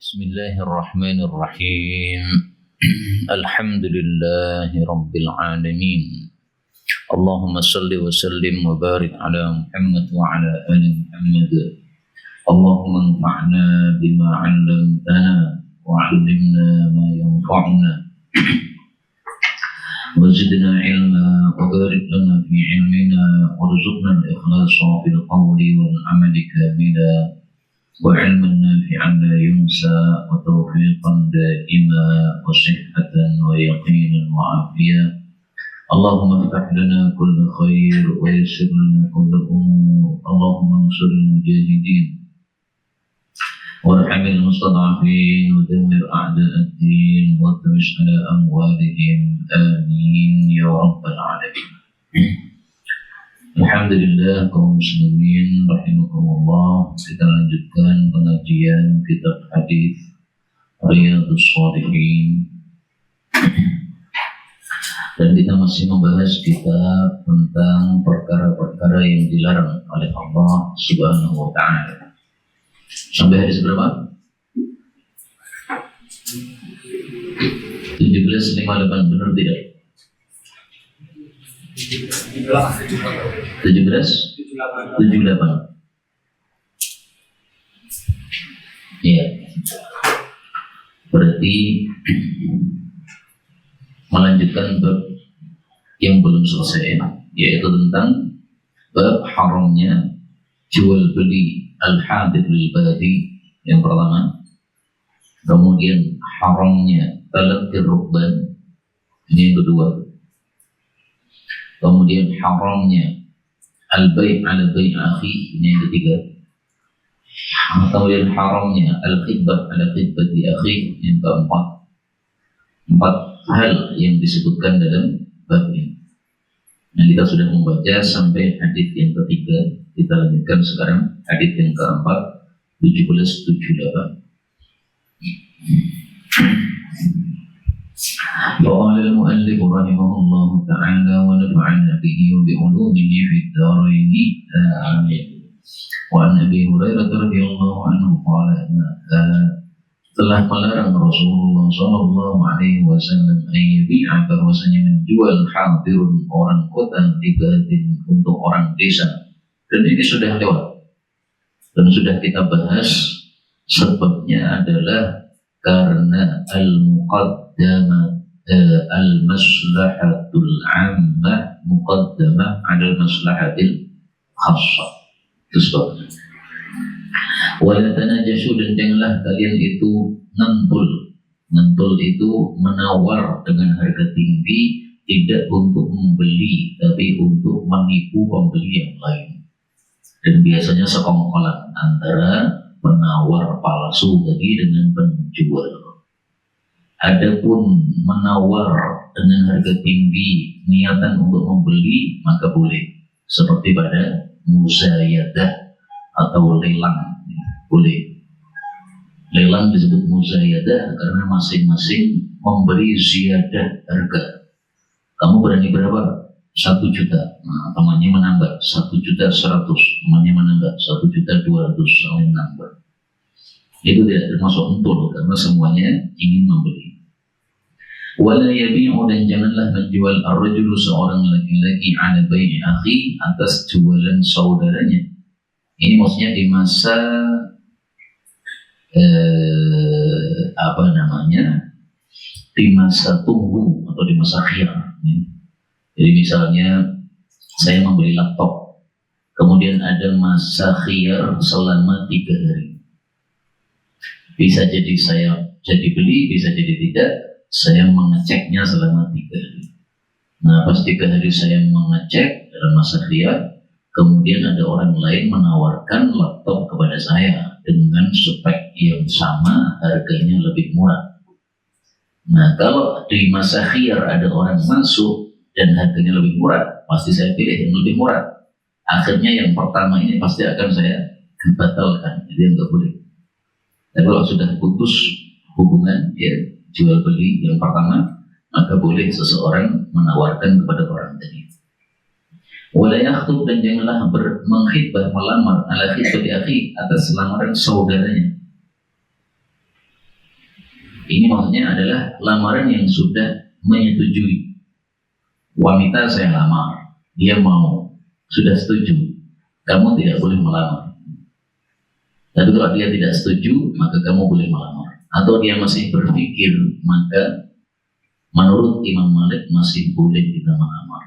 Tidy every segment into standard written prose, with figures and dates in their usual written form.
Bismillahirrahmanirrahim. Alhamdulillahi rabbil alamin. Allahumma salli wa sallim wa barik ala Muhammad wa ala ali Muhammad. Allahumma anfa'na bima 'allamtana wa 'allimna ma yanfa'una wa zidna 'ilma wa barik lana fi 'ilmina warzuqna al-ikhlasa fil qawli wal 'amali kamila وعلما نافعا لا ينسى وتوفيقا دائما وصحة ويقينا وعافية. اللهم افتح لنا كل خير ويسر لنا كل أمور. اللهم انصر المجاهدين وارحم المستضعفين ودمر أعداء الدين واطمس على أموالهم آمين يا رب العالمين. Alhamdulillah kaum muslimin rahimakumullah, kita lanjutkan pengajian kitab hadis Riyadhus Shalihin, dan kita masih membahas kitab tentang perkara-perkara yang dilarang oleh Allah Subhanahu wa taala. Sampai hadis berapa? 1758, benar tidak? 1778. Iya. Berarti melanjutkan bab yang belum selesai, yaitu tentang bab haramnya jual beli al-hadith lil badi yang pertama. Kemudian haramnya talaqqi rukban, ini yang kedua. Kemudian haramnya al-bai' ala bai' akhi, ini yang ketiga. Kemudian haramnya al-khidbah ala khidbati akhi, yang keempat. 4 hal yang disebutkan dalam bab ini. Nah, kita sudah membaca sampai hadis yang ketiga. Kita lanjutkan sekarang hadis yang keempat, 1778. قال المؤلف رحمه الله تعالى ونفعنا به وبعلومه في الدارين آمين. وعن أبي هريرة رضي الله عنه قال telah melarang Rasulullah Sallallahu Alaihi Wasallam ayyabi'a, bahwasanya menjual hadirun orang kota libadin untuk orang desa, dan ini sudah lewat dan sudah kita bahas. Sebabnya adalah karena al-muqaddamah al-maslahatul 'ammah muqaddamah 'ala al-maslahatil khassah. Itu sebabnya. Wala tanajashu, dan janganlah kalian itu ngentul. Ngentul itu menawar dengan harga tinggi, tidak untuk membeli tapi untuk menipu pembeli yang lain. Dan biasanya sekongkolan antara penawar palsu tadi dengan penjual. Adapun menawar dengan harga tinggi niatan untuk membeli, maka boleh, seperti pada muzayadah atau lelang, boleh. Lelang disebut muzayadah karena masing-masing memberi ziyadah harga. Kamu berani berapa? 1 juta. Nah, temannya menambah 1.100.000, temannya menambah 1.200.000, saling menambah. Itu tidak termasuk entul karena semuanya ingin membeli. Wala yabi'u, dan janganlah menjual ar-rajulu, seorang laki-laki, ala bai'i akhi, atas jualan saudaranya. Ini maksudnya di masa di masa tunggu atau di masa khiyar. Jadi misalnya saya membeli laptop, kemudian ada masa khiyar selama 3 hari. Bisa jadi saya jadi beli, bisa jadi tidak. Saya mengeceknya selama 3 hari. Nah, pas 3 hari saya mengecek dalam masa khiyar, kemudian ada orang lain menawarkan laptop kepada saya dengan spek yang sama, harganya lebih murah. Nah, kalau di masa khiyar ada orang masuk dan harganya lebih murah, pasti saya pilih yang lebih murah. Akhirnya yang pertama ini pasti akan saya batalkan, jadi nggak boleh. Dan kalau sudah putus hubungan, ya jual beli yang pertama, maka boleh seseorang menawarkan kepada orang tadi. Wala yakhtub, dan janganlah menghitbah, melamar ala khitbati akhi, atas lamaran saudaranya. Ini maksudnya adalah lamaran yang sudah menyetujui. Wanita saya lamar, dia mau, sudah setuju, kamu tidak boleh melamar. Tapi kalau dia tidak setuju, maka kamu boleh melamar. Atau dia masih berpikir, maka menurut Imam Malik masih boleh kita melamar.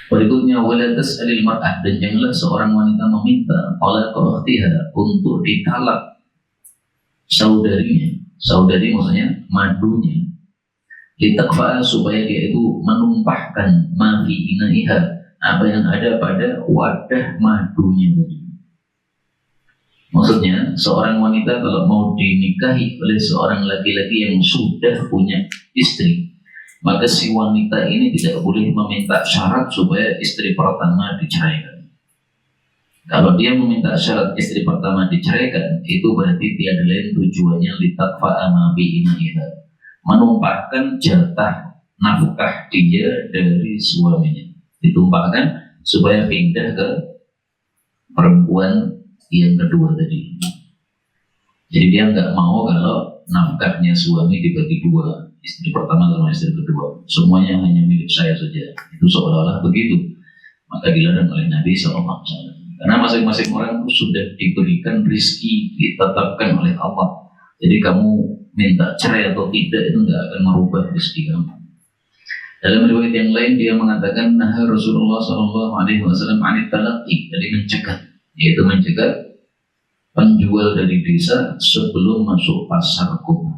Berikutnya, wala tas'alil mar'ah, dan janganlah seorang wanita meminta talaqa ukhtiha, untuk ditalak saudarinya. Saudari maksudnya madunya. Litakfa, supaya dia itu menumpahkan ma fi inaiha, apa yang ada pada wadah madunya tadi. Maksudnya, seorang wanita kalau mau dinikahi oleh seorang laki-laki yang sudah punya istri, maka si wanita ini tidak boleh meminta syarat supaya istri pertama diceraikan. Kalau dia meminta syarat istri pertama diceraikan, itu berarti tiada lain tujuannya litakfa'a ma bi inaiha, menumpahkan jatah nafkah dia dari suaminya, ditumpahkan supaya pindah ke perempuan yang kedua tadi. Jadi dia nggak mau kalau nafkahnya suami dibagi dua, istri pertama sama istri kedua, semuanya hanya milik saya saja. Itu seolah-olah begitu. Maka dilarang oleh Nabi SAW. Karena masing-masing orang itu sudah diberikan rizki, ditetapkan oleh Allah. Jadi kamu minta cerai atau tidak itu nggak akan merubah rizki kamu. Dalam riwayat yang lain dia mengatakan, nah Rasulullah SAW anit talaqi, jadi mencegah, yaitu mencegah penjual dari desa sebelum masuk pasar kota.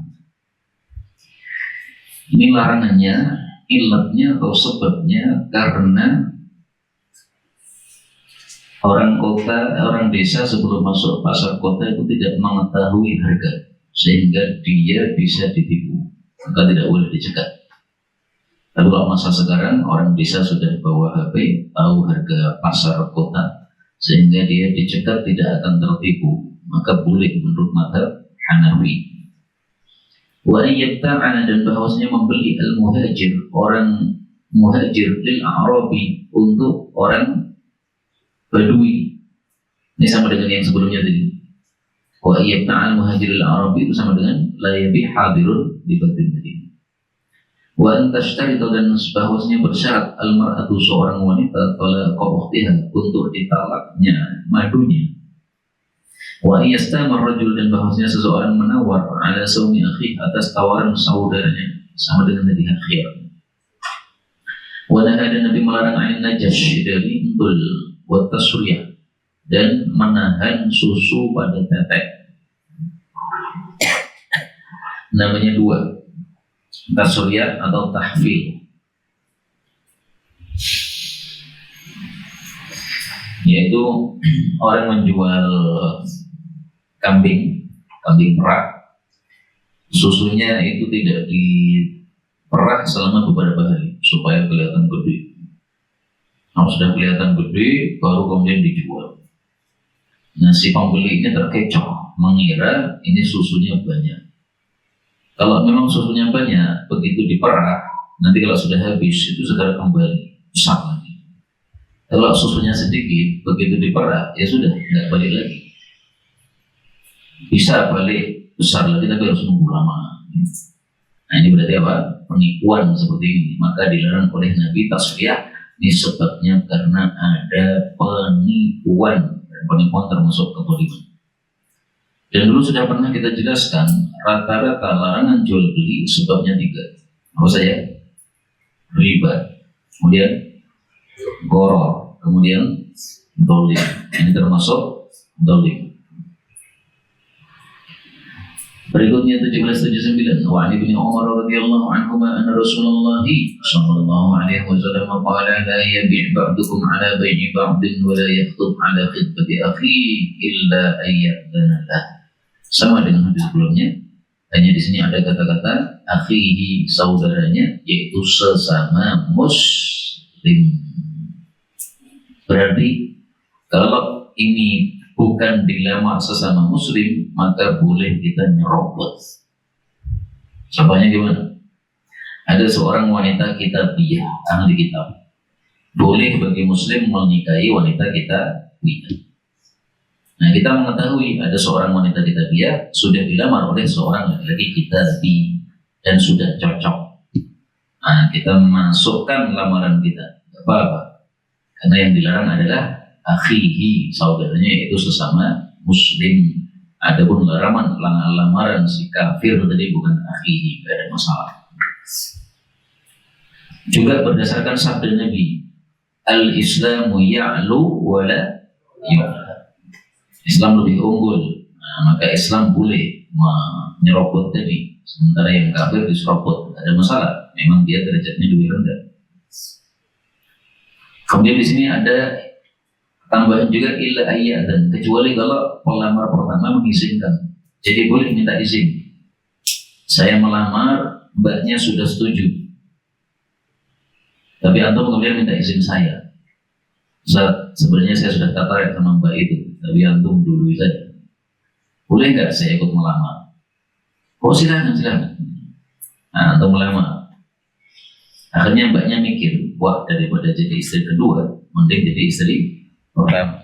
Ini larangannya, ilatnya atau sebabnya karena orang kota, orang desa sebelum masuk pasar kota itu tidak mengetahui harga, sehingga dia bisa ditipu, maka tidak boleh dicegat. Tapi kalau masa sekarang orang desa sudah bawa HP, tahu harga pasar kota, sehingga dia dicegat tidak akan tertipu, maka boleh menurut mazhab Hanafi. Wa yatta'ana, dan bahwasanya membeli al-muhajir, orang muhajir, lil a'rabi, untuk orang Badui. Ini sama dengan yang sebelumnya tadi. Wa yatta'al muhajir al-arabi, itu sama dengan la yabi hadirun di batin tadi. Wa antashtaritu, dan bahwasanya bersyarat al-mar'atu, seorang wanita, talaqa ukhtiha, untuk ditalaknya madunya. Wa yastamar rajul, dan bahwasanya seseorang menawar ala sawmi akhi, atas tawaran saudaranya, sama dengan tadi akhir. Wa nahada, Nabi melarang ain najash, dari entul, wa tasriyah, dan menahan susu pada tetek. Namanya dua, tasriyah atau tahfil, yaitu orang menjual kambing perah, susunya itu tidak diperah selama beberapa hari supaya kelihatan gede. Kalau sudah kelihatan gede, baru kemudian dijual. Nah, si pembeli ini terkecoh, mengira ini susunya banyak. Kalau memang susunya banyak, begitu diperah, nanti kalau sudah habis, itu segera kembali, besar lagi. Kalau susunya sedikit, begitu diperah, ya sudah, nggak balik lagi. Bisa balik besar lagi, tapi harus nunggu lama. Nah, ini berarti apa? Penipuan seperti ini. Maka dilarang oleh Nabi tasfiyah. Ini sebabnya karena ada penipuan, dan penipuan termasuk kezaliman. Dan dulu sudah pernah kita jelaskan, rata-rata larangan jual beli sebabnya tiga. Apa saja? Riba, kemudian goror, kemudian dolim. Ini termasuk dolim. Berikutnya 1779, wa Ibnu Umar radhiyallahu anhuma anna Rasulullah sallallahu alaihi wasallam qala la yabi' ba'dukum ala bai'i ba'din wa la yakhtub ala khitbati akhi illa ayyadana lah. Sama dengan hadis sebelumnya, hanya di sini ada kata-kata akhihi, saudaranya, yaitu sesama muslim. Berarti kalau ini bukan dilamar sesama muslim, maka boleh kita nyerobot. Contohnya gimana? Ada seorang wanita kitabiyah, ahli kitab. Boleh bagi muslim menikahi wanita kitabiyah. Nah, kita mengetahui ada seorang wanita di Tabiyah sudah dilamar oleh seorang laki-laki kita dan sudah cocok. Nah, kita masukkan lamaran kita, tidak apa-apa. Karena yang dilarang adalah akhihi, saudaranya, yaitu sesama muslim. Adapun lamaran si kafir tadi bukan akhihi, tidak ada masalah. Juga berdasarkan sabda Nabi, al-Islamu ya'lu wa la yu'la. Islam lebih unggul, nah, maka Islam boleh menyerobot tadi, sementara yang kafir diserobot, tidak ada masalah. Memang dia derajatnya lebih rendah. Kemudian di sini ada tambahan juga illa ayyadan, kecuali kalau pelamar pertama mengizinkan. Jadi boleh minta izin. Saya melamar, mbaknya sudah setuju. Tapi antum kemudian minta izin saya. Sebenarnya saya sudah tertarik sama mbak itu, tapi antum dulu saja. Boleh nggak saya ikut melamar? Oh silakan. Nah, antum melamar. Akhirnya mbaknya mikir, wah daripada jadi istri kedua, mending jadi istri pertama.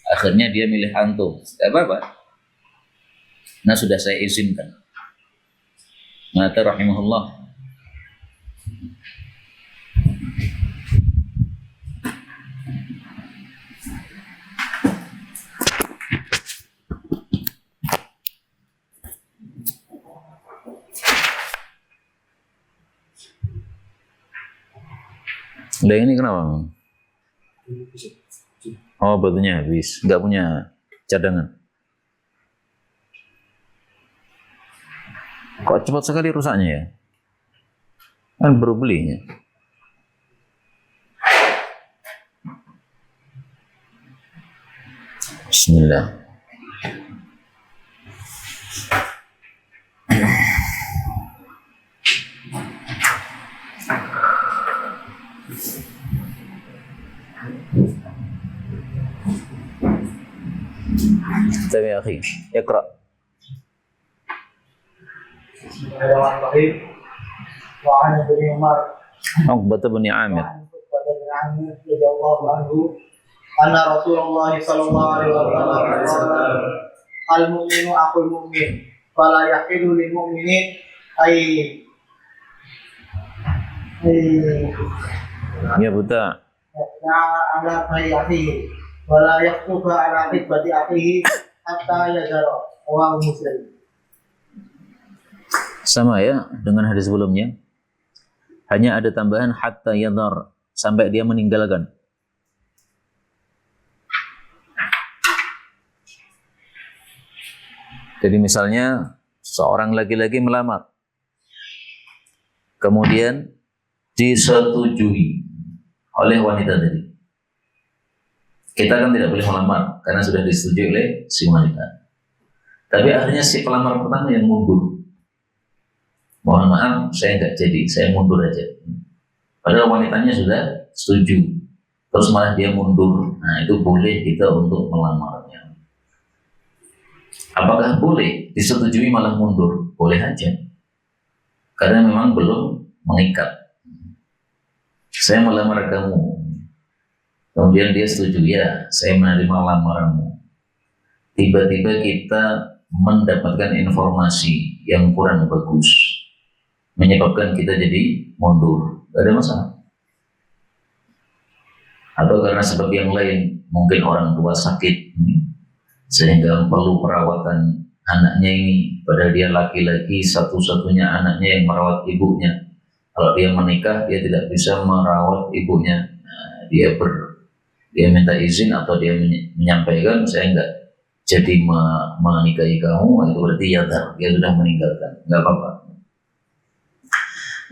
Akhirnya dia milih antum. Tidak apa-apa. Nah, sudah saya izinkan. Mata rahimahullah. Udah ini kenapa? Oh, batunya habis. Nggak punya cadangan. Kok cepat sekali rusaknya ya? Kan baru belinya. Bismillah. Tapi ya akhi, iqra. Bismillahirrahmanirrahim. Wa an Ibnu Umar Uqbah bin Amir. radhiyallahu anhu anna Rasulullah sallallahu alaihi wasallam al-mu'minu aqul mu'min fala yahilu lil mu'mini ay Ya buta. ya ala bayati wala yaktuba ala khidbati akhihi hatta yajara wa muslim. Sama ya dengan hadis sebelumnya. Hanya ada tambahan hatta yadhar, sampai dia meninggalkan. Jadi misalnya seorang laki-laki melamar, kemudian disetujui oleh wanita tadi. Kita kan tidak boleh melamar karena sudah disetujui oleh si wanita. Tapi akhirnya si pelamar pertama yang mundur. Mohon maaf, saya nggak jadi, saya mundur aja. Padahal wanitanya sudah setuju, terus malah dia mundur. Nah, itu boleh kita untuk melamarnya. Apakah boleh disetujui malah mundur? Boleh aja. Karena memang belum mengikat. Saya melamar kamu. Kemudian dia setuju, ya, saya menerima lamaranmu. Tiba-tiba kita mendapatkan informasi yang kurang bagus, menyebabkan kita jadi mundur. Gak ada masalah. Atau karena sebab yang lain, mungkin orang tua sakit sehingga perlu perawatan anaknya ini, padahal dia laki-laki satu-satunya anaknya yang merawat ibunya. Kalau dia menikah, dia tidak bisa merawat ibunya. Nah, dia minta izin atau dia menyampaikan, saya enggak jadi menikahi kamu, itu berarti dia sudah meninggalkan. Enggak apa-apa.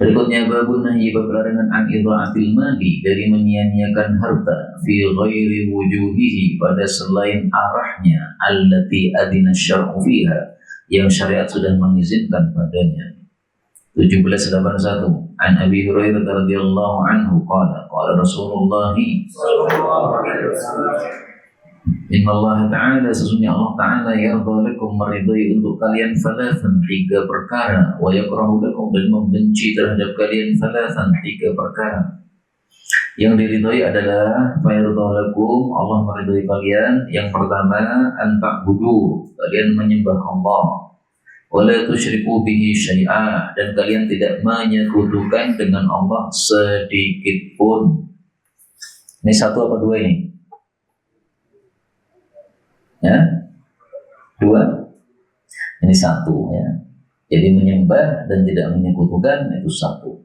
Berikutnya babun nahyi, bab larangan an idha'atil mali, dari menyia-nyiakan harta fi ghairi wujuhihi, pada selain arahnya, allati adina syar'u fiha, yang syariat sudah mengizinkan padanya. 1781 An Abi Hurairah radhiyallahu anhu qala Rasulullah sallallahu alaihi wasallam, Inna Allah Ta'ala, sesungguhnya Allah Ta'ala yarda lakum, meridai untuk kalian thalathan, 3 perkara, wa yakrahu lakum, dan membenci terhadap kalian thalathan, 3 perkara. Yang diridhoi adalah fayardalakum, Allah meridhoi kalian. Yang pertama, anta'budu, kalian menyembah Allah. Wala tusyriku bihi syai'a, dan kalian tidak menyekutukan dengan Allah sedikit pun. Ini satu apa dua ini? Ya? Dua? Ini satu ya. Jadi menyembah dan tidak menyekutukan itu satu.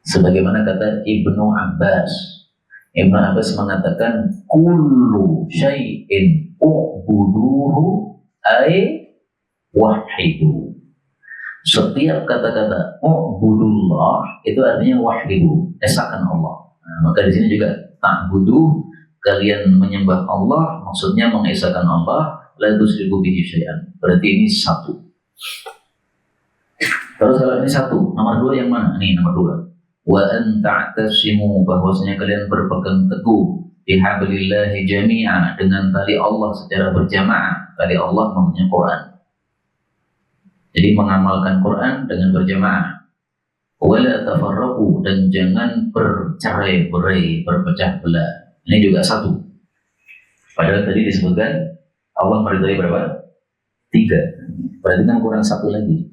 Sebagaimana kata Ibnu Abbas. Ibnu Abbas mengatakan kullu syai'in u'buduhu ay wahidu. Setiap kata-kata u'budullah itu artinya wahidu, esakan Allah. Nah, maka di sini juga ta'budu, kalian menyembah Allah, maksudnya mengesakan Allah, la tusyriku bihi syai'an. Berarti ini satu. Terus kalau ini satu, nomor dua yang mana? Nih nomor dua. Wa an ta'tasimu, bahwasanya kalian berpegang teguh bi hablillahi jami'a, dengan tali Allah secara berjamaah. Tali Allah maksudnya Quran. Jadi mengamalkan Quran dengan berjamaah. Wala tafarraqu, dan jangan bercerai-berai, berpecah belah. Ini juga satu. Padahal tadi disebutkan Allah meridhai berapa? 3. Berarti kan kurang satu lagi.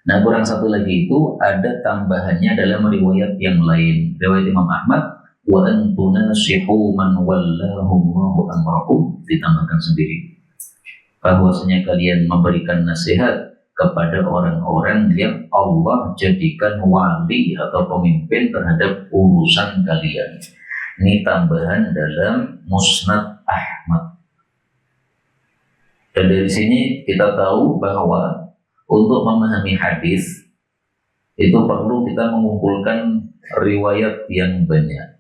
Nah, kurang satu lagi itu ada tambahannya dalam riwayat yang lain. Riwayat Imam Ahmad, wa antunasihu man wallahumullahu amrakum, ditambahkan sendiri. Bahwasanya kalian memberikan nasihat kepada orang-orang yang Allah jadikan wali atau pemimpin terhadap urusan kalian. Ini tambahan dalam Musnad Ahmad. Dan dari sini kita tahu bahwa untuk memahami hadis itu perlu kita mengumpulkan riwayat yang banyak.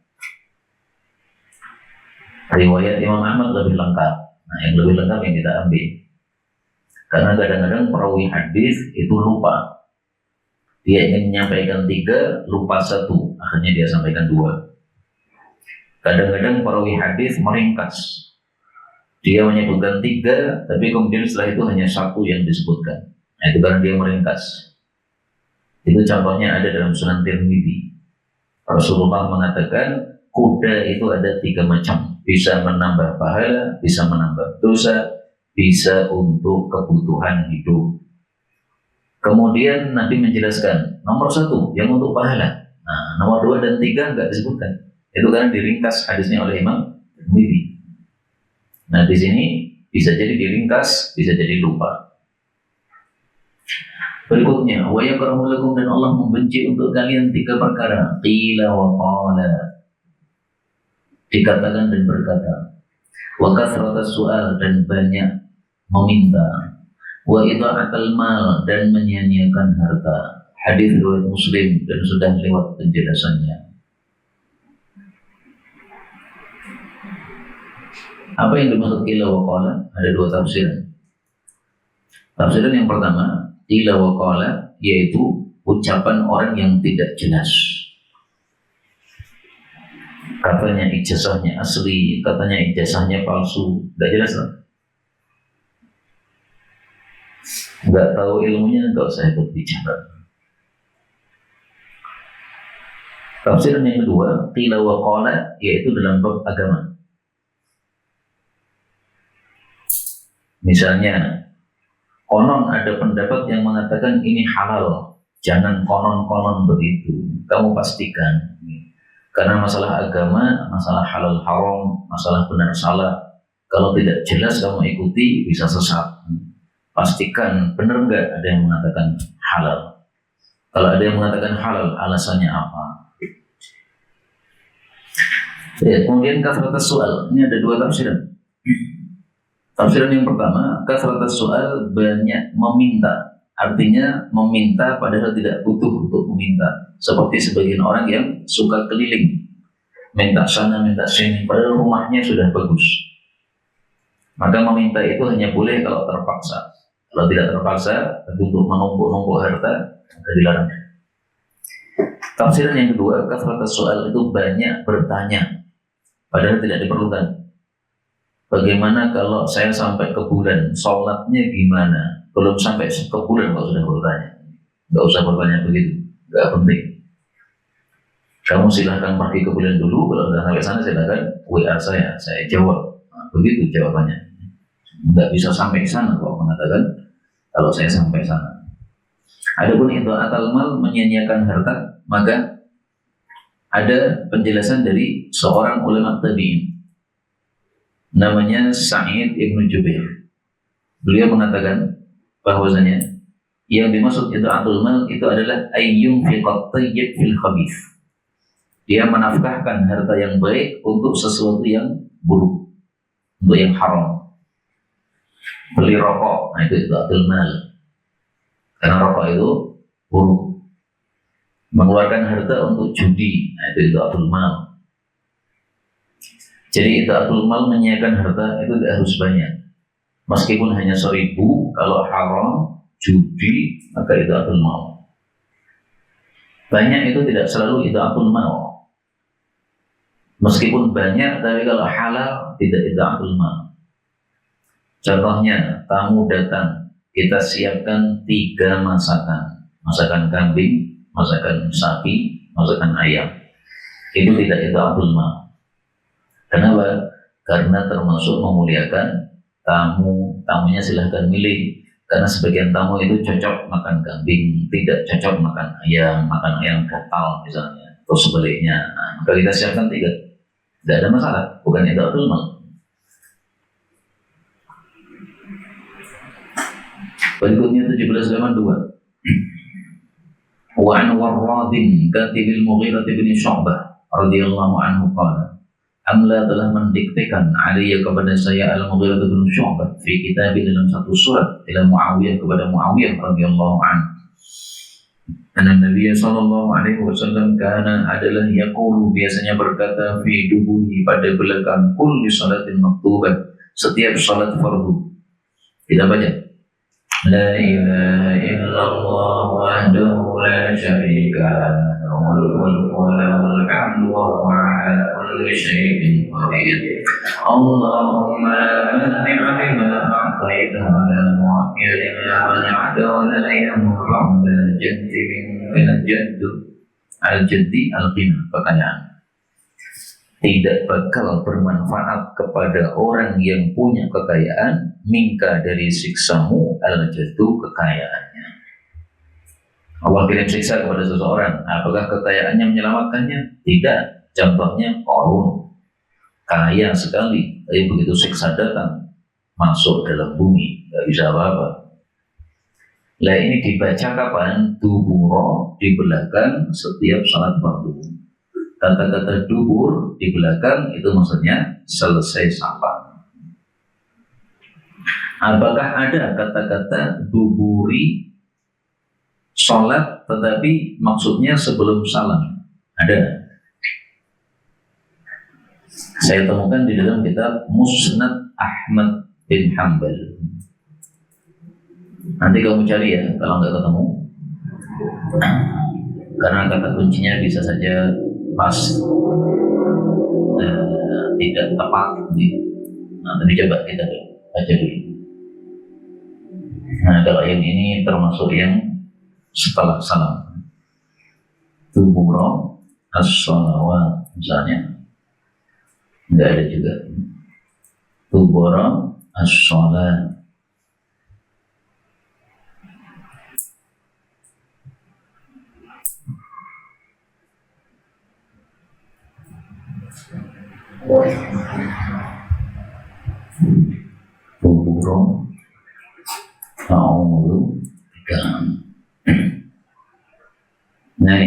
Riwayat Imam Ahmad lebih lengkap. Nah, yang lebih lengkap yang kita ambil. Karena kadang-kadang perawi hadis itu lupa. Dia ingin menyampaikan 3, lupa 1, akhirnya dia sampaikan 2. Kadang-kadang perawi hadis meringkas. Dia menyebutkan 3, tapi kemudian setelah itu hanya 1 yang disebutkan. Nah, itu karena dia meringkas. Itu contohnya ada dalam Sunan Tirmidzi. Rasulullah mengatakan kuda itu ada 3 macam. Bisa menambah pahala, bisa menambah dosa, bisa untuk kebutuhan hidup. Kemudian Nabi menjelaskan nomor 1 yang untuk pahala. Nah, nomor 2 dan 3 enggak disebutkan. Itu karena diringkas hadisnya oleh Imam Tirmidzi. Nah, di sini bisa jadi diringkas, bisa jadi lupa. Berikutnya, wa yakrahu lakum, dan Allah membenci untuk kalian 3 perkara. Qila wa qala, dikatakan dan berkata. Wa kasratas su'al, dan banyak meminta. Wa idha'atal mal, dan menyia-nyiakan harta. Hadis riwayat Muslim dan sudah lewat penjelasannya. Apa yang dimaksud qila wa qala? Ada 2 tafsiran. Tafsiran yang pertama, qila wa qala, yaitu ucapan orang yang tidak jelas. Katanya ijazahnya asli, katanya ijazahnya palsu, tidak jelas lah. Nggak tahu ilmunya, nggak usah ikut bicara. Tafsiran yang kedua, qila wa qala, yaitu dalam bab agama. Misalnya, konon ada pendapat yang mengatakan ini halal, jangan konon-konon begitu, kamu pastikan. Karena masalah agama, masalah halal haram, masalah benar salah, kalau tidak jelas kamu ikuti bisa sesat. Pastikan benar enggak ada yang mengatakan halal. Kalau ada yang mengatakan halal, alasannya apa? Ya, kemudian kasratus soal, ini ada 2 tafsiran. Tafsiran yang pertama, kasratus soal, banyak meminta. Artinya meminta padahal tidak butuh untuk meminta. Seperti sebagian orang yang suka keliling, minta sana, minta sini, padahal rumahnya sudah bagus. Maka meminta itu hanya boleh kalau terpaksa. Kalau tidak terpaksa, untuk menumpuk-numpuk harta, maka dilarang. Tafsiran yang kedua, kasratus soal, itu banyak bertanya, padahal tidak diperlukan. Bagaimana kalau saya sampai ke bulan, sholatnya gimana? Belum sampai ke bulan kalau sudah bertanya. Nggak usah bertanya begitu, nggak penting. Kamu silahkan pergi ke bulan dulu, kalau sudah sampai sana silahkan WA saya jawab. Nah, begitu jawabannya. Nggak bisa sampai sana kalau mengatakan kalau saya sampai sana. Adapun idha'atul mal, menyia-nyiakan harta, maka ada penjelasan dari seorang ulama tabi'in namanya Sa'id ibnu Jubair. Beliau mengatakan bahwasanya yang dimaksud idha'atul mal itu adalah ayyum fiqat tayyib fil khabith. Dia menafkahkan harta yang baik untuk sesuatu yang buruk, untuk yang haram. Beli rokok, nah itu idha'atul mal, karena rokok itu buruk. Mengeluarkan harta untuk judi, nah itu idha'atul mal. Jadi idha'atul mal, menyiapkan harta itu tidak harus banyak, meskipun hanya 1.000, kalau haram, judi, maka idha'atul mal. Banyak itu tidak selalu idha'atul mal. Meskipun banyak, tapi kalau halal tidak idha'atul mal. Contohnya, tamu datang, kita siapkan 3 masakan. Masakan kambing, masakan sapi, masakan ayam. Itu tidak idha'atul mal. Kenapa? Karena termasuk memuliakan tamu. Tamunya silahkan milih. Karena sebagian tamu itu cocok makan kambing, tidak cocok makan ayam gatal misalnya, atau sebaliknya. Nah, maka kita siapkan 3. Tidak ada masalah, bukan idha'atul mal. Berikutnya 1782. Wa an Warradin katibil Mughirah bin Syu'bah radhiyallahu anhu qala, Amla telah mendiktekan alaiya kepada saya Al-Mughirah bin Syu'bah fi kitab, dalam satu surat, ila Muawiyah, kepada Muawiyah radhiyallahu anhu. Anna Nabi sallallahu alaihi wasallam kana adalah yaqulu, biasanya berkata, fi dubuhi, pada belakang kulli salatin maktubah, setiap salat fardu. Tidak baca La ilaha illallah wahdahu la syarika lahu, lahul mulku wa lahul hamdu wa huwa ala kulli syai'in qadir. Allahumma la mani'a lima a'taita wa la mu'tiya lima mana'ta wa la yanfa'u dzal jaddi minka jaddu. Al-jaddi al-ghina, pertanyaan. Tidak bakal bermanfaat kepada orang yang punya kekayaan minka, dari siksamu, al-jaddu, kekayaannya. Allah kirim siksa kepada seseorang, apakah kekayaannya menyelamatkannya? Tidak. Contohnya Qarun, kaya sekali, tapi begitu siksa datang, masuk dalam bumi, tidak bisa apa-apa. Lah ini dibaca kapan? Duburo, di belakang setiap salat fardu. Kata-kata dubur di belakang itu maksudnya selesai salat. Apakah ada kata-kata duburi salat tetapi maksudnya sebelum salam? Ada. Saya temukan di dalam kitab Musnad Ahmad bin Hanbal. Nanti kamu cari ya kalau nggak ketemu. Karena kata kuncinya bisa saja pas, tidak tepat. Nah, tadi coba kita baca dulu. Nah, kalau yang ini termasuk yang setelah salam. Dubura as-shalawat misalnya, nggak ada juga. Dubura as-shalat. Dubura ta'awudu bikam. Nah,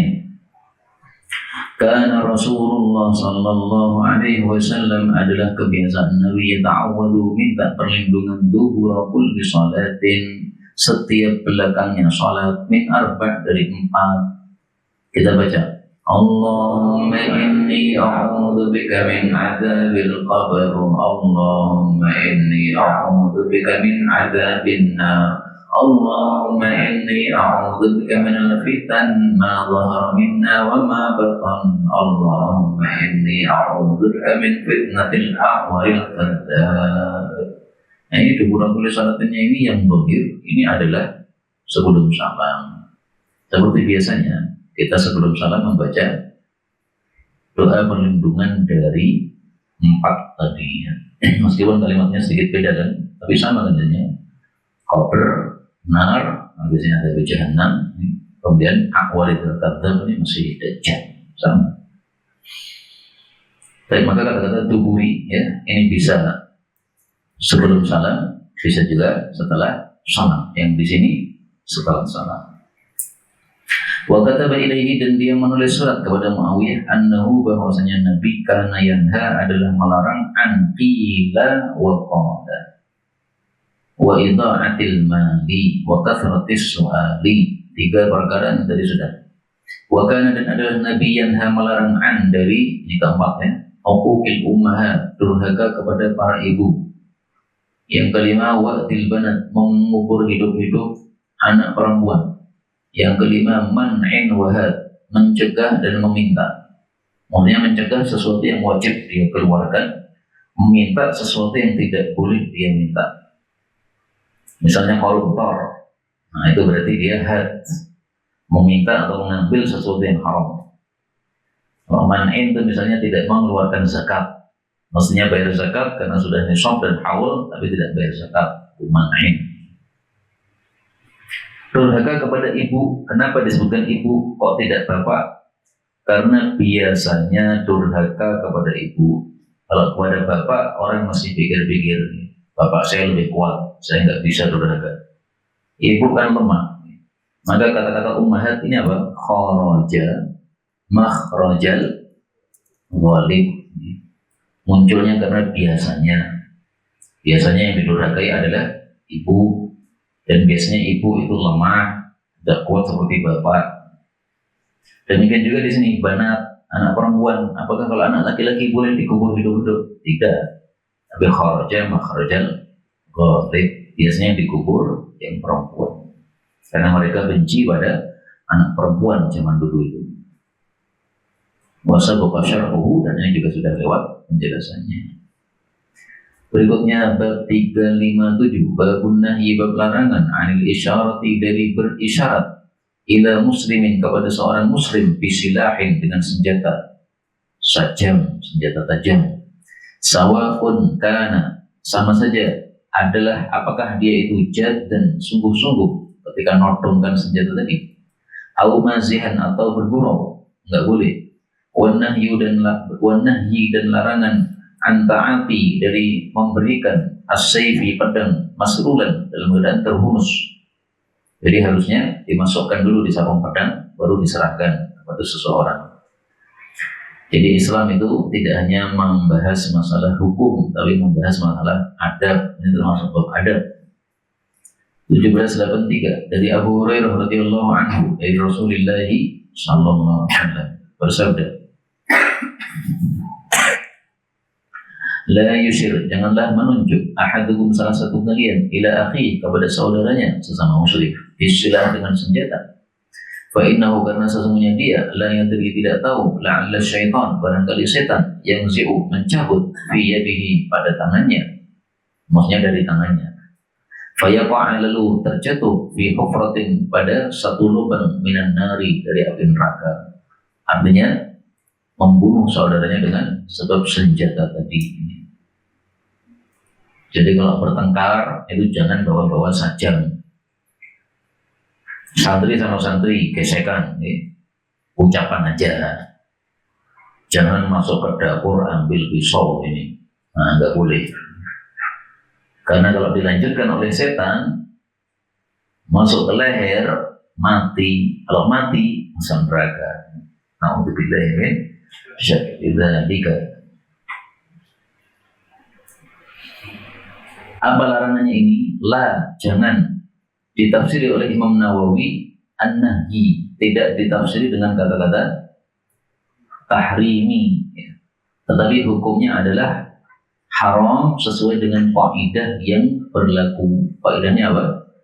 karena Rasulullah sallallahu alaihi wasallam adalah kebiasaan Nabi ta'awudu, minta perlindungan dubura kulli salatin, setiap belakangnya salat, min arba', dari 4. Kita baca Allahumma inni a'udzu bika min adzabil qabr, Allahumma inni a'udzu bika min adzabin nar, Allahumma inni a'udzu bika min al-fitan ma dhahara minna wa ma batan, Allahumma inni a'udzu bika min fitnatil a'waril qadzab. Nah, ini dubura kulli salatinnya ini yang zahir, ini adalah sebelum salam. Seperti biasanya kita sebelum salam membaca doa perlindungan dari 4 tadi ya. Meskipun kalimatnya sedikit beda kan, tapi sama katanya. Qabr, nar, biasanya ada jahannam, kemudian aqwalidul kadzdzab ini masih dajjal, sama. Baik, maka kata-kata duburi ya, ini bisa sebelum salam, bisa juga setelah salam. Yang di sini setelah salam. Wa kataba ilaihi, dan dia menulis surat kepada Muawiyah annahu, bahwasanya Nabi kana yanha adalah melarang an qila wa qala wa idha'atil mali wa kathratis su'ali. 3 perkara yang tadi sudah. Wa kana, dan adalah Nabi yanha melarang an dari ini keempatnya, uquqil ummahat, durhaka kepada para ibu. Yang kelima wa'til banat, mengubur hidup-hidup anak perempuan. Yang kelima man'in wahad, mencegah dan meminta. Maksudnya mencegah sesuatu yang wajib dia keluarkan, meminta sesuatu yang tidak boleh dia minta. Misalnya koruptor, nah itu berarti dia had, meminta atau mengambil sesuatu yang haram. Kalau man'in itu misalnya tidak mengeluarkan zakat, maksudnya bayar zakat karena sudah nisab dan haul tapi tidak bayar zakat, itu man'in. Durhaka kepada ibu, kenapa disebutkan ibu kok tidak bapak? Karena biasanya durhaka kepada ibu. Kalau kepada bapak orang masih pikir-pikir, bapak saya lebih kuat, saya nggak bisa durhaka. Ibu kan lemah. Maka kata-kata ummahat ini apa? Kharaja, makhrajal, walid. Munculnya karena biasanya yang didurhakai adalah ibu. Dan biasanya ibu itu lemah, tidak kuat seperti bapak. Demikian juga di sini banat, anak perempuan. Apakah kalau anak laki-laki boleh dikubur hidup-hidup? Tidak. Tapi kharaja makhrajal ghalib, biasanya yang dikubur yang perempuan. Karena mereka benci pada anak perempuan zaman dulu itu. Wasabaqa syar'uhu, dan ini juga sudah lewat penjelasannya. Berikutnya bab 357, babun nahyi, bab larangan anil isyarati, dari berisyarat, ila muslimin, kepada seorang muslim, bisilahin, dengan senjata sajam, senjata tajam. Sawa'un kana, sama saja adalah apakah dia itu jad dan sungguh-sungguh ketika nodongkan senjata tadi, au mazihan, atau bergurau, enggak boleh. Wanahyi dan larangan antaati, dari memberikan as-sayfi, pedang, masrulan, dalam keadaan terhunus. Jadi harusnya dimasukkan dulu di sarung pedang baru diserahkan kepada seseorang. Jadi Islam itu tidak hanya membahas masalah hukum, tapi membahas masalah adab. Ini termasuk bab adab. 1783 dari Abu Hurairah radhiyallahu anhu, dari Rasulullah sallallahu alaihi wasallam bersabda, la yusyir, janganlah menunjuk ahadukum, salah satu kalian, ila akhi, kepada saudaranya sesama muslim, bisilah, dengan senjata. Fa innahu, karena sesungguhnya dia, la yadri, tidak tahu, la'alla syaitan, barangkali setan, yang zi'u, mencabut, fi yadihi, pada tangannya, maksudnya dari tangannya. Fa yaqa', lalu terjatuh, fi hufratin, pada satu lubang, minan nari, dari api neraka. Artinya membunuh saudaranya dengan sebab senjata tadi. Jadi kalau bertengkar itu jangan bawa-bawa sajam. Santri sama santri gesekan, ucapan aja. Jangan masuk ke dapur ambil pisau ini, nah nggak boleh. Karena kalau dilanjutkan oleh setan, masuk ke leher, mati. Kalau mati, masuk neraka. Na'udzubillah min syarri dzalika. Apa larangannya ini? La, jangan. Ditafsiri oleh Imam Nawawi an-nahyi, tidak ditafsiri dengan kata-kata tahrimi, tetapi hukumnya adalah haram sesuai dengan kaidah yang berlaku. Kaidahnya apa?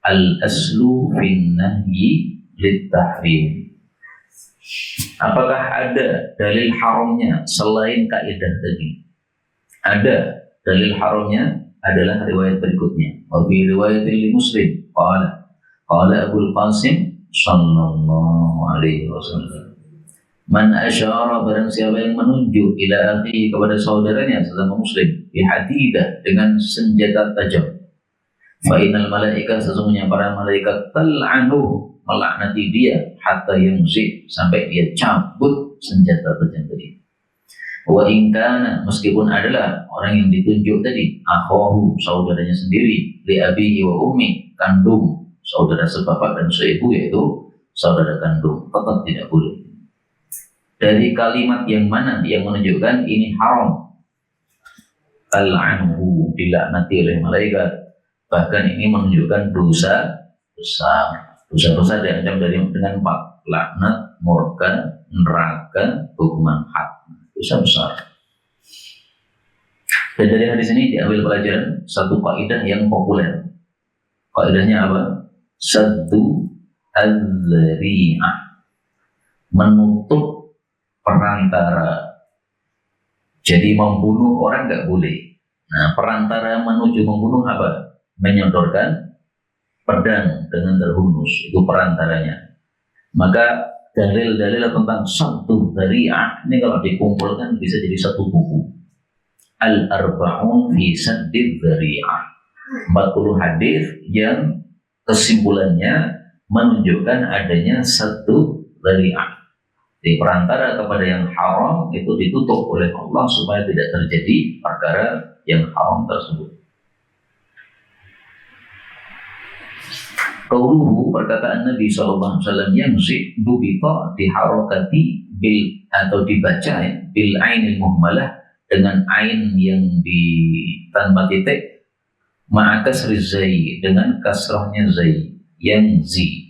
Al-aslu fin nahyi lit-tahrim. Apakah ada dalil haramnya selain kaidah tadi? Ada. Dalil haramnya adalah riwayat berikutnya. Wa fi riwayatil Muslim qala Abul Qasim sallallahu alaihi wasallam, Man asyara, barang siapa yang menunjuk ila akhi, kepada saudaranya sesama muslim, bihadidah, dengan senjata tajam. Fa innal malaika, sesungguhnya para malaikat, tal'anu, melaknati dia, hatta yumsi, sampai dia cabut senjata tajam tadi. Wa in kana, meskipun adalah orang yang ditunjuk tadi akhahu, saudaranya sendiri, li abihi wa ummi, kandung, saudara sebapak dan seibu, yaitu saudara kandung, tetap tidak boleh. Dari kalimat yang mana yang menunjukkan ini haram? Al-anhu, dilaknati oleh malaikat. Bahkan ini menunjukkan dosa besar. Dosa besar diancam dengan 4: laknat, murka, neraka, hukuman had. Dosa besar. Dan dari hadis ini diambil pelajaran satu kaidah yang populer. Kaidahnya apa? Saddu al-dhari'ah, menutup perantara. Jadi membunuh orang nggak boleh. Nah, perantara menuju membunuh apa? Menyodorkan pedang dengan terhunus, itu perantaranya. Maka dalil-dalil tentang saddu dzari'ah ini kalau dikumpulkan bisa jadi satu buku. Al-Arba'un fi Saddid Dzari'ah. 40 hadis yang kesimpulannya menunjukkan adanya saddu dzari'ah. Di perantara kepada yang haram itu ditutup oleh Allah supaya tidak terjadi perkara yang haram tersebut. Qauluhu, perkataan Nabi SAW, yang dubita, diharokati bil, atau dibaca ya, bil ainil muhmalah, dengan ain yang di tanpa titik, ma'akasri zai, dengan kasrahnya zai, yang zi.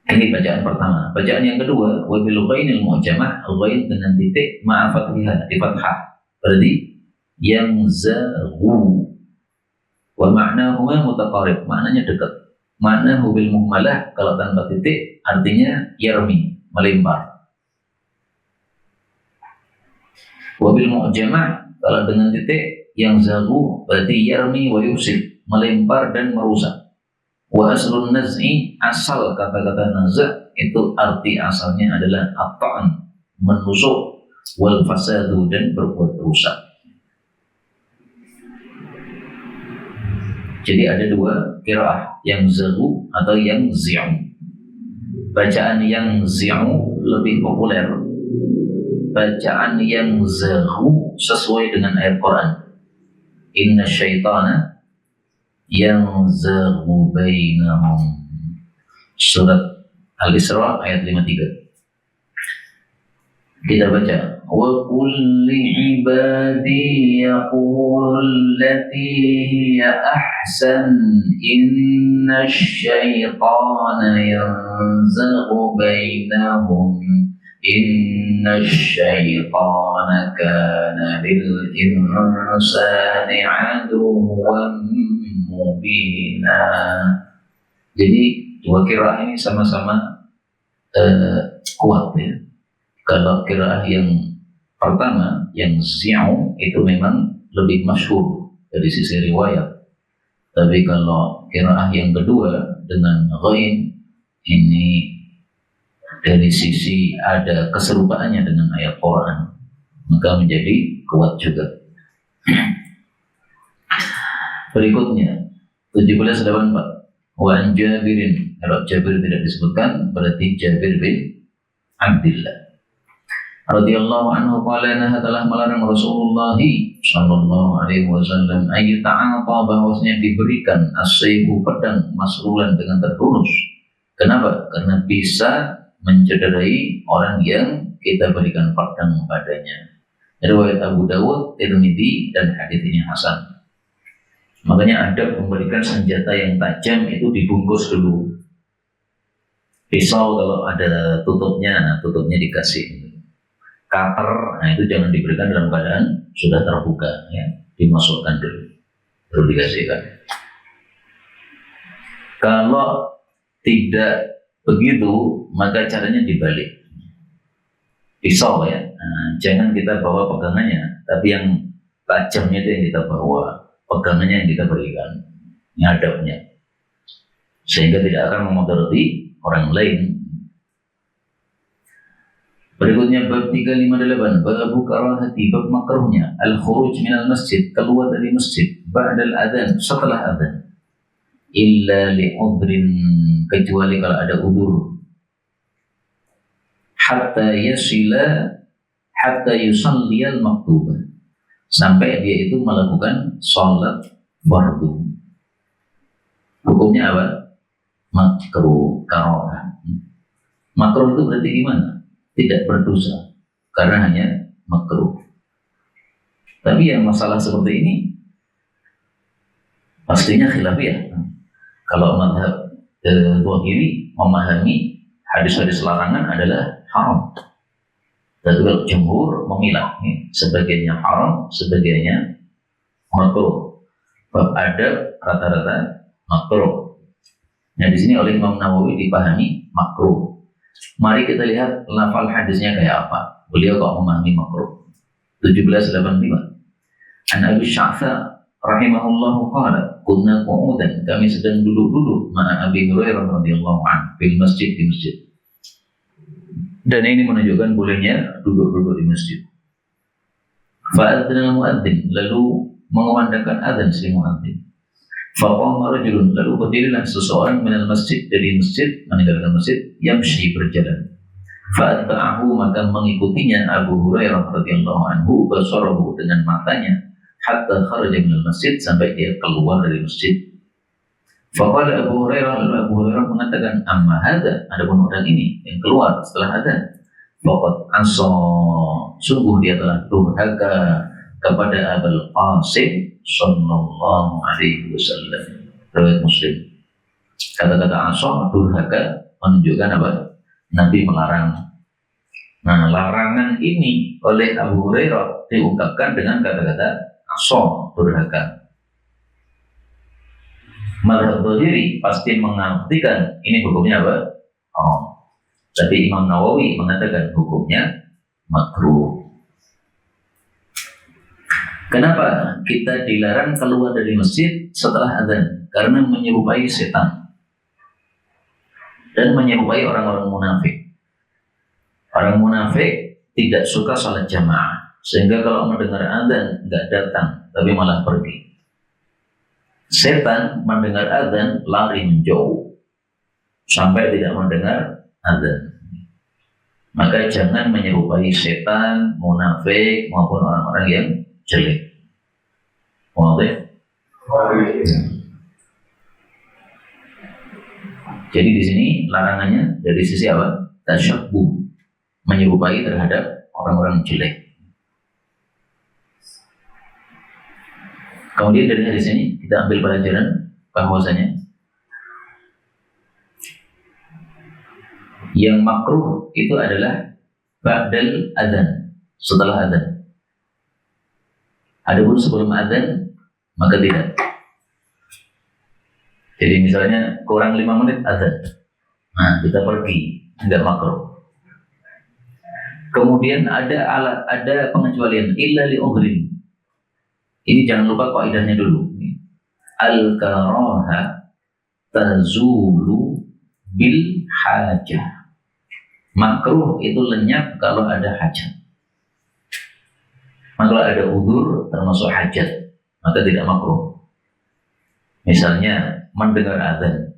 Ini bacaan pertama. Bacaan yang kedua, wa bil ghainil mu'jamah, ghain dengan titik, ma'a fathihah, di fathah. Berarti yang zahu. Wa ma'nahuma mutaqarib, maknanya dekat. Ma'nahu bil muhmalah, kalau tanpa titik artinya yarmi, melempar. Wa bil mu'jamah, kalau dengan titik, yang zahu, berarti yarmi wa yusib, melempar dan merusak. Wa aslun naz'i, asal kata-kata naz'a itu arti asalnya adalah at-ta'n, menusuk, wal fasadu, dan berbuat rusak. Jadi ada dua qiraah, yang zahu atau yang zi'u. Bacaan yang zi'u lebih populer. Bacaan yang zahu sesuai dengan ayat Quran. Inna syaitana yang zahu bainahum. Surat Al-Isra ayat 53. Kita baca. Wa kulli ibadi yaqulu allati hiya ahsan inna syaitana yanzaghu bainahum inna syaitana kana lil insani aduwwan mubina. Jadi dua qiraah ini sama-sama kuat ya. Kalau qiraah yang pertama, yang zi'u, itu memang lebih masyhur dari sisi riwayat. Tapi kalau qiraah yang kedua dengan ghain, ini dari sisi ada keserupaannya dengan ayat Quran, maka menjadi kuat juga. Berikutnya 1784. Wa an Jabirin, kalau Jabir tidak disebutkan berarti Jabir bin Abdullah radhiyallahu anhu qala, telah melarang Rasulullah sallallahu alaihi wasallam ayu ta'ata, bahwasanya diberikan as-sayfu, pedang, masrulan, dengan terhunus. Kenapa? Karena bisa mencederai orang yang kita berikan pedang padanya. Riwayat Abu Dawud, Tirmidzi, dan hadis ini hasan. Makanya ada memberikan senjata yang tajam itu dibungkus dulu. Pisau kalau ada tutupnya, nah tutupnya dikasih. Cutter, nah itu jangan diberikan dalam keadaan sudah terbuka, ya, dimasukkan dulu, baru dikasihkan. Kalau tidak begitu, maka caranya dibalik. Pisau ya, nah, jangan kita bawa pegangannya, tapi yang tajamnya itu yang kita bawa, pegangannya yang kita berikan, nyadapnya, sehingga tidak akan memudarati orang lain. Berikutnya bab 358, babu karahati, bab makruhnya al-khuruj minal masjid, keluar dari masjid ba'dal adzan, setelah adzan, illa li'udrin, kecuali kalau ada udzur, hatta yusalliyal maktubah, sampai dia itu melakukan sholat fardu. Hukumnya apa? Makruh, karahah. Makruh itu berarti gimana? Tidak berdosa karena hanya makruh. Tapi yang masalah seperti ini pastinya khilafiyah. Kalau mazhab Zahiri memahami hadis-hadis larangan adalah haram. Dan kalau jumhur memilah, sebagiannya haram, sebagiannya makruh. Bab adab rata-rata makruh. Nah di sini oleh Imam Nawawi dipahami makruh. Mari kita lihat lafal hadisnya kayak apa. Beliau kok memahami makruh. 1785. An Abi Sya'tha rahimahullahu qala, kunna qu'udan, kami sedang duduk-duduk ma'a Abi Hurairah radhiyallahu anhu di masjid. Dan ini menunjukkan bolehnya duduk-duduk di masjid. Fa'adzana al-mu'adzin, lalu mengumandangkan adzan si mu'adzin. Faqama rajulun, lalu berdirilah seseorang minal masjid, dari masjid, meninggalkan masjid, yamshi, berjalan. Fa'atba'ahu, maka mengikutinya Abu Hurairah radhiyallahu anhu basarahu, dengan matanya, hatta kharaja minal masjid, sampai dia keluar dari masjid. Faqala Abu Hurairah, lalu Abu Hurairah mengatakan, amma hadza, adapun orang ini yang keluar setelah adzan, faqad asa, sungguh dia telah durhaka kepada Abul Qasim sallallahu alaihi wasallam. Riwayat Muslim. Kata-kata asa, durhaka, menunjukkan apa? Nabi melarang. Nah, larangan ini oleh Abu Hurairah diungkapkan dengan kata-kata asa, durhaka. Mazhab Zahiri pasti mengartikan ini hukumnya apa? Tapi Imam Nawawi mengatakan hukumnya makruh. Kenapa kita dilarang keluar dari masjid setelah adzan? Karena menyerupai setan dan menyerupai orang-orang munafik. Orang munafik tidak suka salat jamaah, sehingga kalau mendengar adzan nggak datang, tapi malah pergi. Setan mendengar adzan lari menjauh sampai tidak mendengar adzan. Maka jangan menyerupai setan, munafik maupun orang-orang yang jelek. Wadah. Jadi di sini larangannya dari sisi apa? Tasyabbuh, menyerupai terhadap orang-orang jelek. Kemudian dari hadis ini kita ambil pelajaran bahwasanya yang makruh itu adalah ba'dal adzan, setelah adzan. Adapun sebelum adzan maka tidak. Jadi misalnya kurang 5 menit adzan, nah kita pergi, enggak makruh. Kemudian ada pengecualian illa li udhrin. Ini jangan lupa kaidahnya dulu. Al-karaha tazulu bil hajah. Makruh itu lenyap kalau ada hajat. Maka kalau ada udzur termasuk hajat, maka tidak makruh. Misalnya mendengar azan,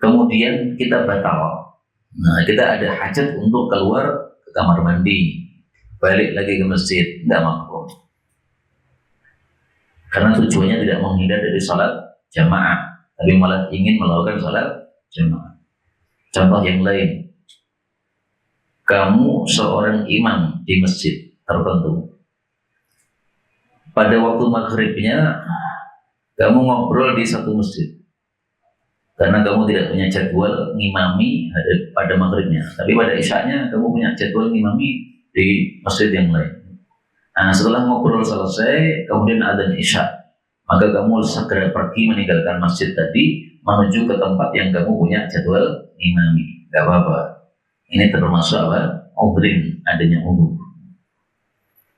kemudian kita batal. Nah, kita ada hajat untuk keluar ke kamar mandi, balik lagi ke masjid, tidak makruh. Karena tujuannya tidak menghindar dari salat jamaah, tapi malah ingin melakukan salat jamaah. Contoh yang lain, kamu seorang imam di masjid tertentu. Pada waktu maghribnya, kamu ngobrol di satu masjid. Karena kamu tidak punya jadwal ngimami pada maghribnya. Tapi pada isyanya, kamu punya jadwal ngimami di masjid yang lain. Nah, setelah ngobrol selesai, kemudian adzan isya, maka kamu segera pergi meninggalkan masjid tadi, menuju ke tempat yang kamu punya jadwal ngimami. Gak apa-apa. Ini termasuk apa? Udhrin, adanya udhur.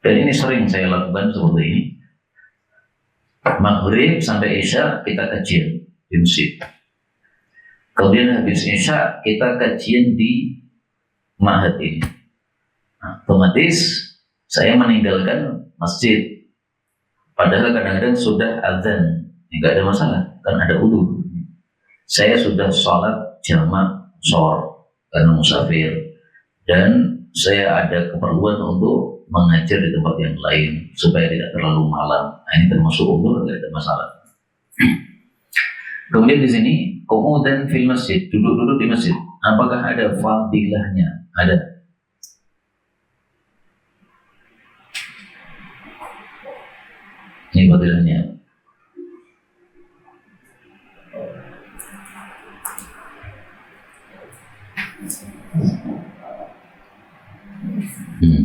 Dan ini sering saya lakukan seperti ini. Maghrib sampai isya kita kajian di masjid. Kemudian habis isya kita kajian di ma'had ini. otomatis saya meninggalkan masjid. Padahal kadang-kadang sudah azan, nggak ada masalah, kan ada wudu. Saya sudah sholat jamak shor karena musafir, dan saya ada keperluan untuk mengajar di tempat yang lain supaya tidak terlalu malam. Nah, ini termasuk umur, nggak ada masalah. Kemudian di sini qu'udan fil masjid, duduk-duduk di masjid. Apakah ada fadilahnya? Ada. Ini fadilahnya.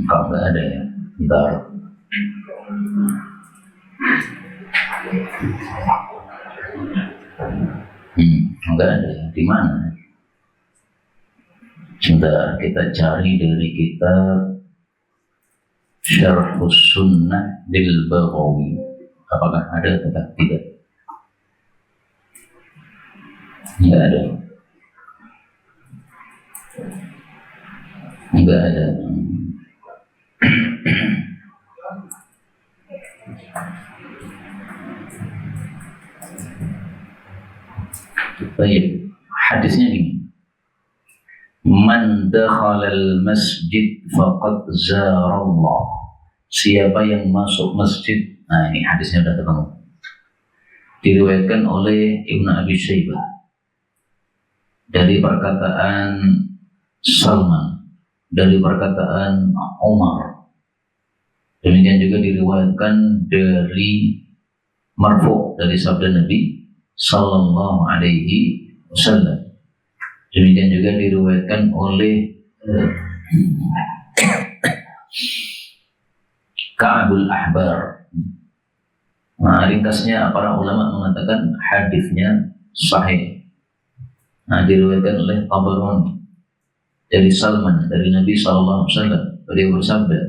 Kalau nggak ada ya, bentar. Nggak ada ya, di mana? Sebentar, kita cari dari kitab Syarhus Sunnah lil Baghawi. Apakah ada atau tidak? Nggak ada. Nggak ada. Baik, hadisnya ini. Man dakhalal masjid faqad zarallah. Siapa yang masuk masjid, nah ini hadisnya sudah ketemu. Diriwayatkan oleh Ibnu Abi Syaibah dari perkataan Salman, dari perkataan Umar. Demikian juga diriwayatkan dari marfu, dari sabda Nabi sallallahu alaihi wasallam. Demikian juga diriwayatkan oleh Ka'abul Ahbar. Nah, ringkasnya para ulama mengatakan hadisnya sahih. Nah, diriwayatkan oleh Tabarani dari Salman dari Nabi sallallahu alaihi wasallam. Beliau bersabda,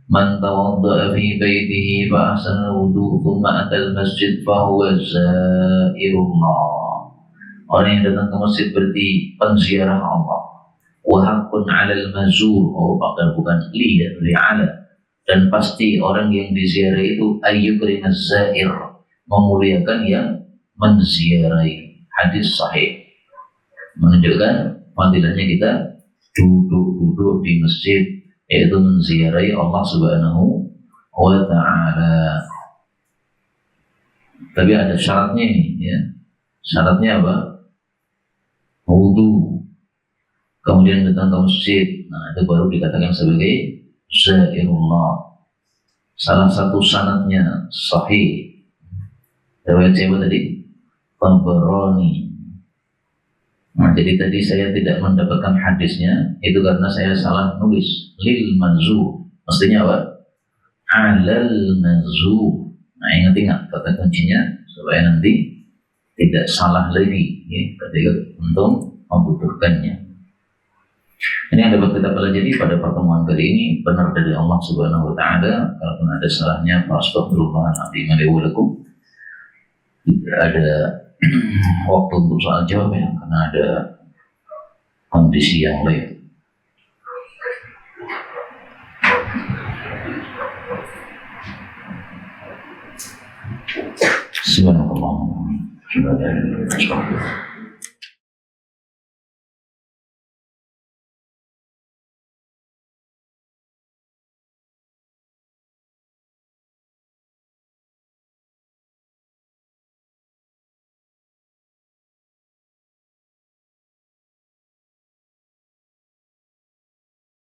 "Man tawadda'a fi baitihi fa ahsana wudu, thumma atal masjid fa huwa zairullah." Orang yang datang ke masjid berarti penziarah Allah. Wa haqqun 'alal mazur, bukan li ala. Dan pasti orang yang diziarah itu ayyukrimaz zair, memuliakan yang menziarahi. Hadis sahih menunjukkan fadilahnya kita duduk-duduk di masjid, yaitu menziarahi Allah Subhanahu wa ta'ala. Tapi ada syaratnya ini, ya. Syaratnya apa? Wudu, kemudian datang ke masjid. Nah, itu baru dikatakan sebagai zairullah. Salah satu sanadnya sahih. Riwayat siapa tadi? Tabarani. Nah, jadi tadi saya tidak mendapatkan hadisnya itu karena saya salah nulis lil manzu. Mestinya apa? Alal manzu. Nah, ingat kata kuncinya supaya nanti tidak salah lagi, ya, ketika untuk membutuhkannya. Ini yang dapat kita pelajari pada pertemuan kali ini, benar dari Allah Subhanahu wa ta'ala. Kalaupun ada salahnya, astaghfirullahaladzim wa lakum. Tidak ada waktu untuk soal jawab ya, karena ada kondisi yang lain. Subhanallah.